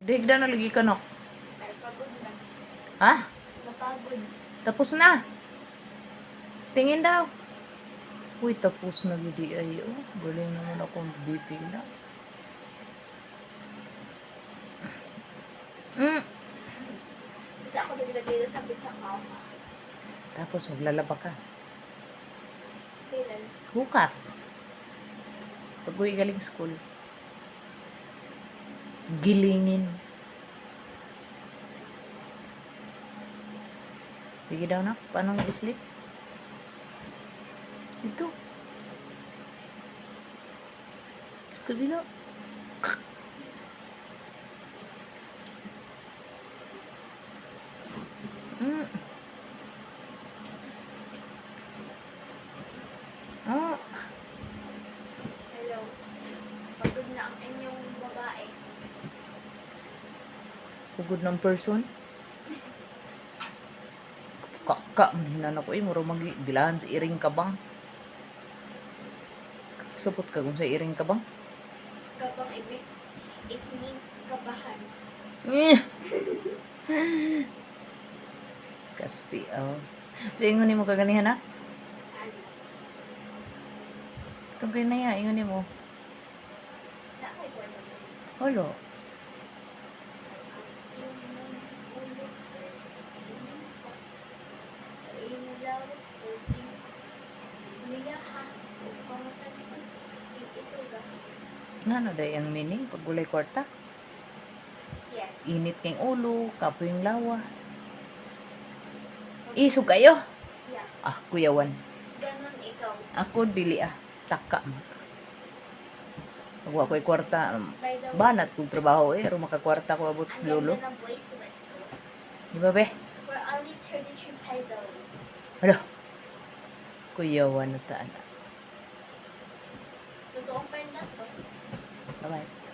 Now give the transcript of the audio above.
Dihigda na lagi ka no. Ay, pagod na. Ha? Napagod. Tapos na. Tingin daw. Uy, tapos na gidi ay. Oh, galing naman akong bipila. Kasi ako naglagay sa pizza kama. Tapos maglalaba ka. Kailan? Hukas. Pag uwi galing school. Gilingin. Sige daw na. Paano mag-sleep? Ito. Sa kabila. Hello. Pagod na ang inyong babae. Pugod ng person. Kaka, maninan ako eh. Muro magbilahan sa iring kabang. Supot ka kung sa iring kabang. Kapag it means kabahan. Kasi, oh. So, ingon mo kaganihan ha? Ano? Itong kayo na yan, ingon mo. Nakay ko naman. Holo. Ano day ang meaning? Pag gulay kwarta? Yes. Init kayong ulo, kapoy yung lawas. Iso kayo? Yeah. Ah, kuyawan. Ganon ikaw. Ako dili ah. Taka. Pag ako'y kwarta, By the way, banat kong trabaho eh. Pero makakwarta ko abot sa ang dulo. ganda ng bracelet ko. Di ba be? For only 33 pesos. Hala. Kuyawan na taan. Totoong friend na to. Bye-bye.